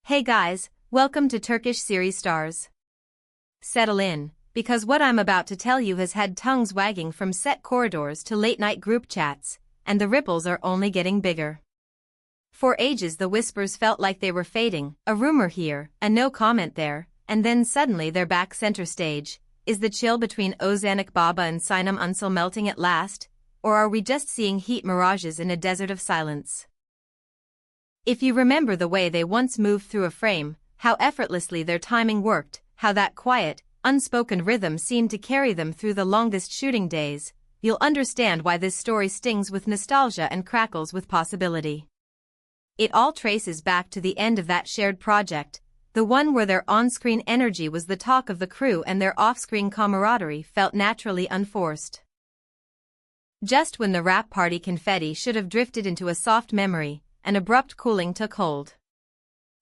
Hey guys, welcome to Turkish series stars. Settle in, because what I'm about to tell you has had tongues wagging from set corridors to late-night group chats, and the ripples are only getting bigger. For ages the whispers felt like they were fading, a rumor here, a no comment there, and then suddenly they're back center stage. Is the chill between Ozan Baba and Sinem Unsal melting at last, or are we just seeing heat mirages in a desert of silence? If you remember the way they once moved through a frame, how effortlessly their timing worked, how that quiet, unspoken rhythm seemed to carry them through the longest shooting days, you'll understand why this story stings with nostalgia and crackles with possibility. It all traces back to the end of that shared project, the one where their on-screen energy was the talk of the crew and their off-screen camaraderie felt naturally unforced. Just when the rap party confetti should have drifted into a soft memory, an abrupt cooling took hold.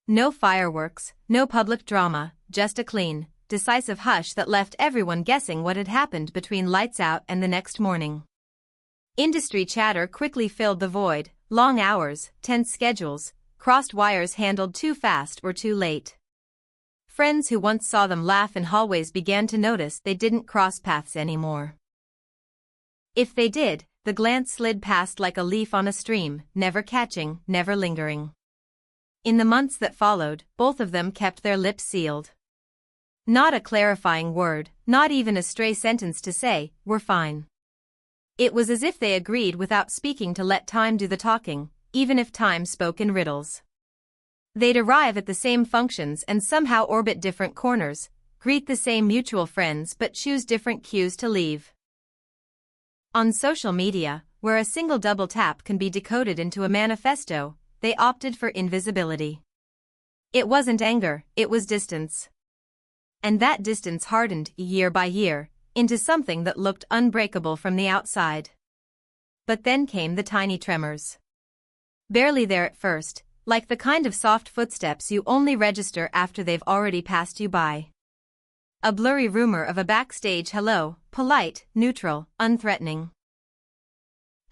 No fireworks, no public drama, just a clean, decisive hush that left everyone guessing what had happened between lights out and the next morning. Industry chatter quickly filled the void, long hours, tense schedules, crossed wires handled too fast or too late. Friends who once saw them laugh in hallways began to notice they didn't cross paths anymore. If they did, the glance slid past like a leaf on a stream, never catching, never lingering. In the months that followed, both of them kept their lips sealed. Not a clarifying word, not even a stray sentence to say, "We're fine." It was as if they agreed without speaking to let time do the talking, even if time spoke in riddles. They'd arrive at the same functions and somehow orbit different corners, greet the same mutual friends but choose different cues to leave. On social media, where a single double tap can be decoded into a manifesto, they opted for invisibility. It wasn't anger, it was distance. And that distance hardened, year by year, into something that looked unbreakable from the outside. But then came the tiny tremors. Barely there at first, like the kind of soft footsteps you only register after they've already passed you by. A blurry rumor of a backstage hello, polite, neutral, unthreatening.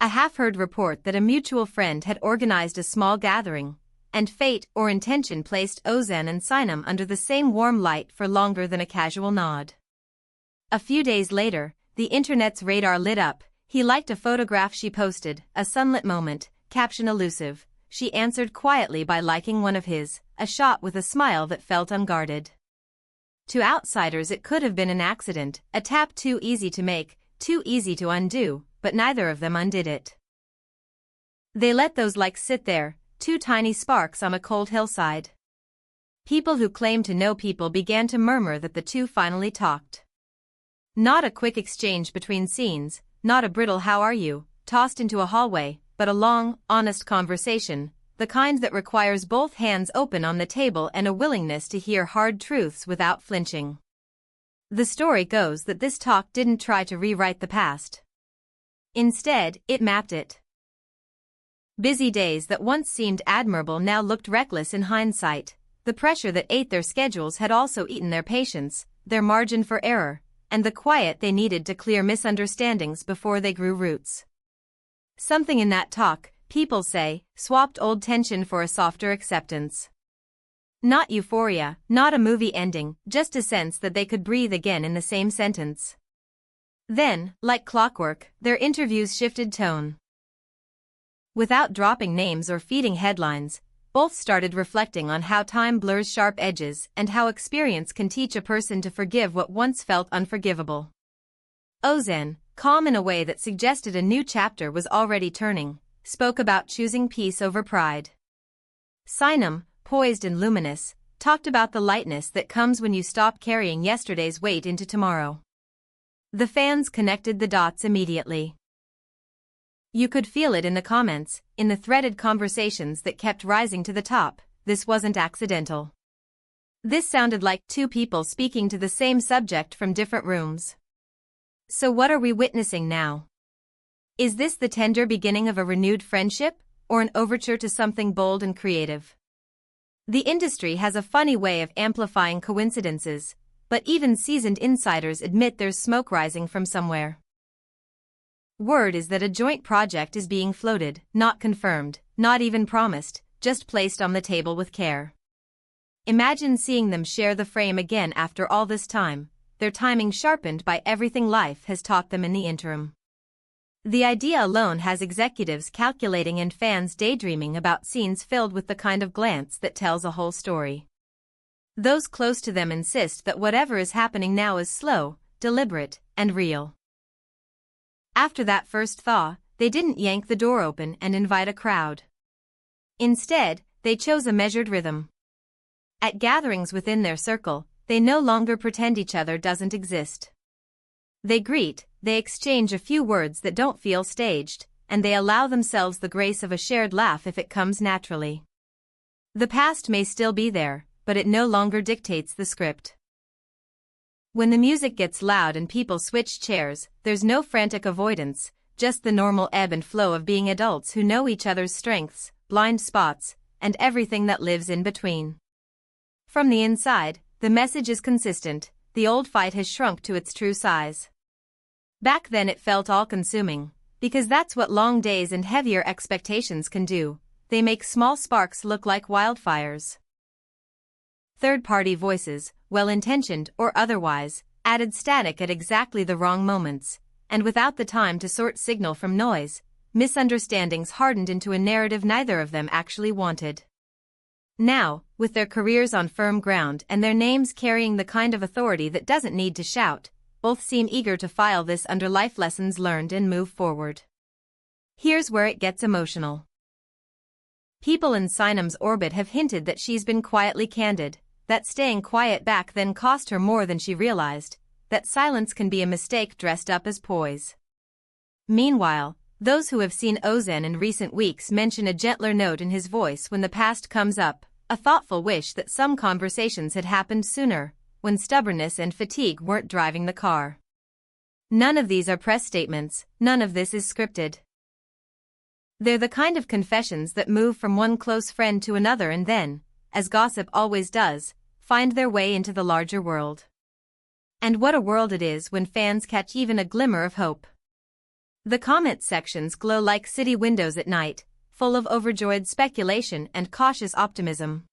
A half-heard report that a mutual friend had organized a small gathering, and fate or intention placed Ozan and Sinem under the same warm light for longer than a casual nod. A few days later, the internet's radar lit up. He liked a photograph she posted, a sunlit moment, caption elusive. She answered quietly by liking one of his, a shot with a smile that felt unguarded. To outsiders it could have been an accident, a tap too easy to make, too easy to undo, but neither of them undid it. They let those likes sit there, two tiny sparks on a cold hillside. People who claimed to know people began to murmur that the two finally talked. Not a quick exchange between scenes, not a brittle "how are you," tossed into a hallway, but a long, honest conversation, the kind that requires both hands open on the table and a willingness to hear hard truths without flinching. The story goes that this talk didn't try to rewrite the past. Instead, it mapped it. Busy days that once seemed admirable now looked reckless in hindsight. The pressure that ate their schedules had also eaten their patience, their margin for error, and the quiet they needed to clear misunderstandings before they grew roots. Something in that talk, people say, swapped old tension for a softer acceptance. Not euphoria, not a movie ending, just a sense that they could breathe again in the same sentence. Then, like clockwork, their interviews shifted tone. Without dropping names or feeding headlines, both started reflecting on how time blurs sharp edges and how experience can teach a person to forgive what once felt unforgivable. Ozan, calm in a way that suggested a new chapter was already turning, spoke about choosing peace over pride. Sinem, poised and luminous, talked about the lightness that comes when you stop carrying yesterday's weight into tomorrow. The fans connected the dots immediately. You could feel it in the comments, in the threaded conversations that kept rising to the top. This wasn't accidental. This sounded like two people speaking to the same subject from different rooms. So what are we witnessing now? Is this the tender beginning of a renewed friendship, or an overture to something bold and creative? The industry has a funny way of amplifying coincidences, but even seasoned insiders admit there's smoke rising from somewhere. Word is that a joint project is being floated, not confirmed, not even promised, just placed on the table with care. Imagine seeing them share the frame again after all this time, their timing sharpened by everything life has taught them in the interim. The idea alone has executives calculating and fans daydreaming about scenes filled with the kind of glance that tells a whole story. Those close to them insist that whatever is happening now is slow, deliberate, and real. After that first thaw, they didn't yank the door open and invite a crowd. Instead, they chose a measured rhythm. At gatherings within their circle, they no longer pretend each other doesn't exist. They greet, they exchange a few words that don't feel staged, and they allow themselves the grace of a shared laugh if it comes naturally. The past may still be there, but it no longer dictates the script. When the music gets loud and people switch chairs, there's no frantic avoidance, just the normal ebb and flow of being adults who know each other's strengths, blind spots, and everything that lives in between. From the inside, the message is consistent: the old fight has shrunk to its true size. Back then it felt all-consuming, because that's what long days and heavier expectations can do. They make small sparks look like wildfires. Third-party voices, well-intentioned or otherwise, added static at exactly the wrong moments, and without the time to sort signal from noise, misunderstandings hardened into a narrative neither of them actually wanted. Now, with their careers on firm ground and their names carrying the kind of authority that doesn't need to shout, both seem eager to file this under life lessons learned and move forward. Here's where it gets emotional. People in Sinam's orbit have hinted that she's been quietly candid, that staying quiet back then cost her more than she realized, that silence can be a mistake dressed up as poise. Meanwhile, those who have seen Ozan in recent weeks mention a gentler note in his voice when the past comes up, a thoughtful wish that some conversations had happened sooner, when stubbornness and fatigue weren't driving the car. None of these are press statements, none of this is scripted. They're the kind of confessions that move from one close friend to another and then, as gossip always does, find their way into the larger world. And what a world it is when fans catch even a glimmer of hope. The comment sections glow like city windows at night, full of overjoyed speculation and cautious optimism.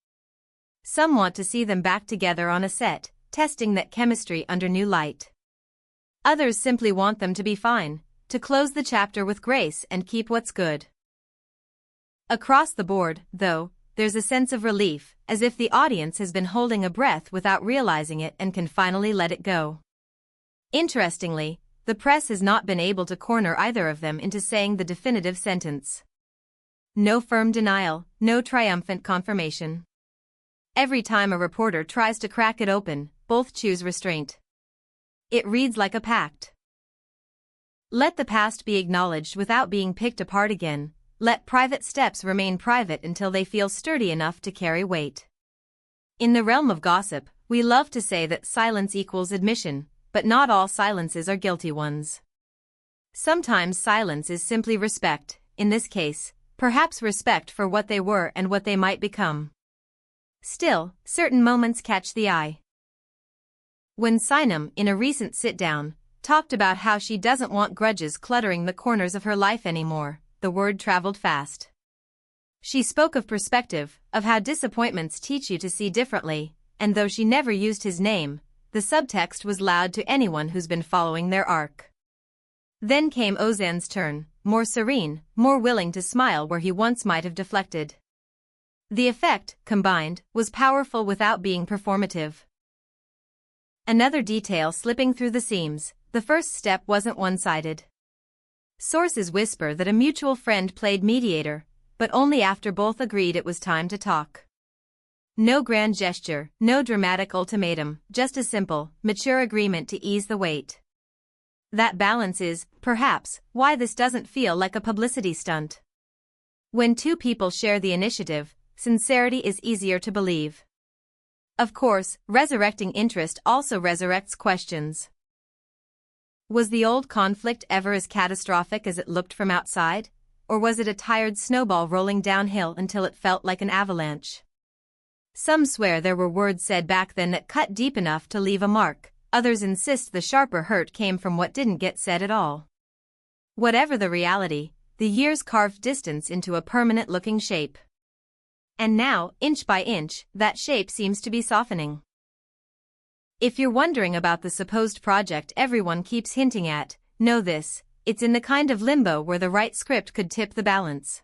Some want to see them back together on a set, testing that chemistry under new light. Others simply want them to be fine, to close the chapter with grace and keep what's good. Across the board, though, there's a sense of relief, as if the audience has been holding a breath without realizing it and can finally let it go. Interestingly, the press has not been able to corner either of them into saying the definitive sentence. No firm denial, no triumphant confirmation. Every time a reporter tries to crack it open, both choose restraint. It reads like a pact. Let the past be acknowledged without being picked apart again. Let private steps remain private until they feel sturdy enough to carry weight. In the realm of gossip, we love to say that silence equals admission, but not all silences are guilty ones. Sometimes silence is simply respect, in this case, perhaps respect for what they were and what they might become. Still, certain moments catch the eye. When Sinam, in a recent sit-down, talked about how she doesn't want grudges cluttering the corners of her life anymore, the word traveled fast. She spoke of perspective, of how disappointments teach you to see differently, and though she never used his name, the subtext was loud to anyone who's been following their arc. Then came Ozan's turn, more serene, more willing to smile where he once might have deflected. The effect, combined, was powerful without being performative. Another detail slipping through the seams: the first step wasn't one-sided. Sources whisper that a mutual friend played mediator, but only after both agreed it was time to talk. No grand gesture, no dramatic ultimatum, just a simple, mature agreement to ease the weight. That balance is, perhaps, why this doesn't feel like a publicity stunt. When two people share the initiative, sincerity is easier to believe. Of course, resurrecting interest also resurrects questions. Was the old conflict ever as catastrophic as it looked from outside, or was it a tired snowball rolling downhill until it felt like an avalanche? Some swear there were words said back then that cut deep enough to leave a mark, others insist the sharper hurt came from what didn't get said at all. Whatever the reality, the years carved distance into a permanent-looking shape. And now, inch by inch, that shape seems to be softening. If you're wondering about the supposed project everyone keeps hinting at, know this: it's in the kind of limbo where the right script could tip the balance.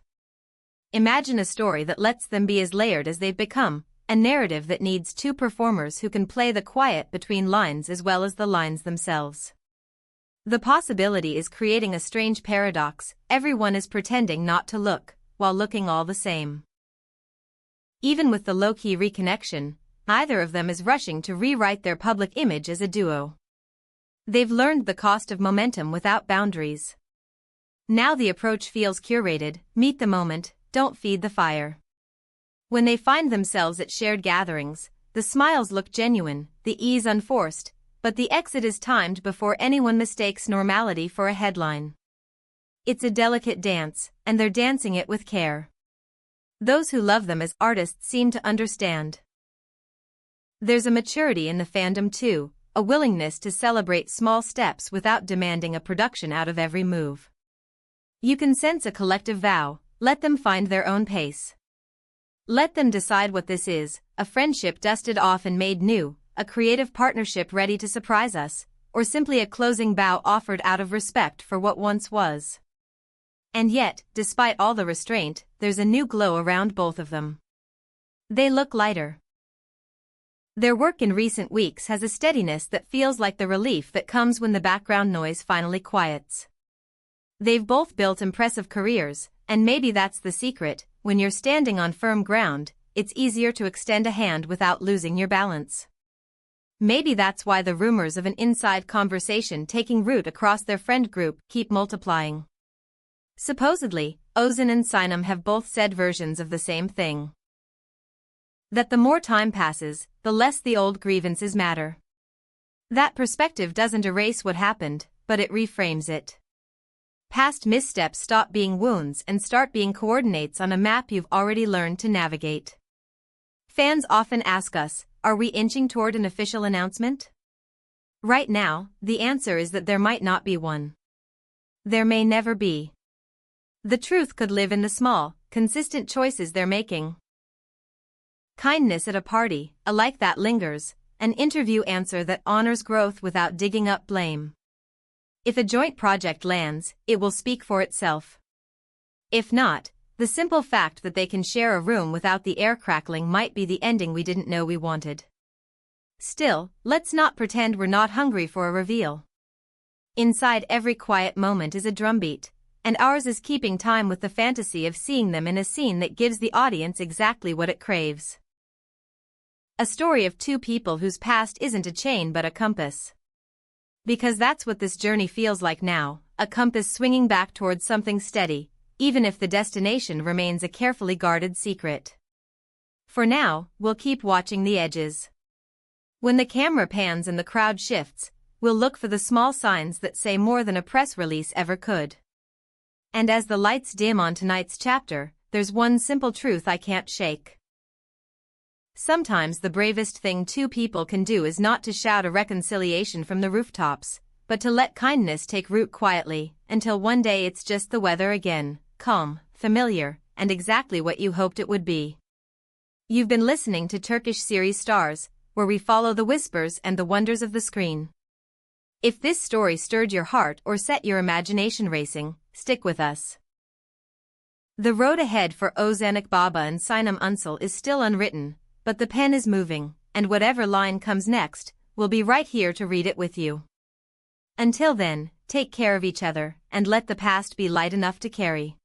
Imagine a story that lets them be as layered as they've become, a narrative that needs two performers who can play the quiet between lines as well as the lines themselves. The possibility is creating a strange paradox: everyone is pretending not to look, while looking all the same. Even with the low-key reconnection, neither of them is rushing to rewrite their public image as a duo. They've learned the cost of momentum without boundaries. Now the approach feels curated: meet the moment, don't feed the fire. When they find themselves at shared gatherings, the smiles look genuine, the ease unforced, but the exit is timed before anyone mistakes normality for a headline. It's a delicate dance, and they're dancing it with care. Those who love them as artists seem to understand. There's a maturity in the fandom too, a willingness to celebrate small steps without demanding a production out of every move. You can sense a collective vow: let them find their own pace. Let them decide what this is: a friendship dusted off and made new, a creative partnership ready to surprise us, or simply a closing bow offered out of respect for what once was. And yet, despite all the restraint, there's a new glow around both of them. They look lighter. Their work in recent weeks has a steadiness that feels like the relief that comes when the background noise finally quiets. They've both built impressive careers, and maybe that's the secret: when you're standing on firm ground, it's easier to extend a hand without losing your balance. Maybe that's why the rumors of an inside conversation taking root across their friend group keep multiplying. Supposedly, Ozan and Sinem have both said versions of the same thing: that the more time passes, the less the old grievances matter. That perspective doesn't erase what happened, but it reframes it. Past missteps stop being wounds and start being coordinates on a map you've already learned to navigate. Fans often ask us, are we inching toward an official announcement? Right now, the answer is that there might not be one. There may never be. The truth could live in the small, consistent choices they're making. Kindness at a party, a like that lingers, an interview answer that honors growth without digging up blame. If a joint project lands, it will speak for itself. If not, the simple fact that they can share a room without the air crackling might be the ending we didn't know we wanted. Still, let's not pretend we're not hungry for a reveal. Inside every quiet moment is a drumbeat, and ours is keeping time with the fantasy of seeing them in a scene that gives the audience exactly what it craves. A story of two people whose past isn't a chain but a compass. Because that's what this journey feels like now, a compass swinging back towards something steady, even if the destination remains a carefully guarded secret. For now, we'll keep watching the edges. When the camera pans and the crowd shifts, we'll look for the small signs that say more than a press release ever could. And as the lights dim on tonight's chapter, there's one simple truth I can't shake. Sometimes the bravest thing two people can do is not to shout a reconciliation from the rooftops, but to let kindness take root quietly, until one day it's just the weather again, calm, familiar, and exactly what you hoped it would be. You've been listening to Turkish series Stars, where we follow the whispers and the wonders of the screen. If this story stirred your heart or set your imagination racing, stick with us. The road ahead for Ozan Baba and Sinem Unsal is still unwritten, but the pen is moving, and whatever line comes next, we'll be right here to read it with you. Until then, take care of each other, and let the past be light enough to carry.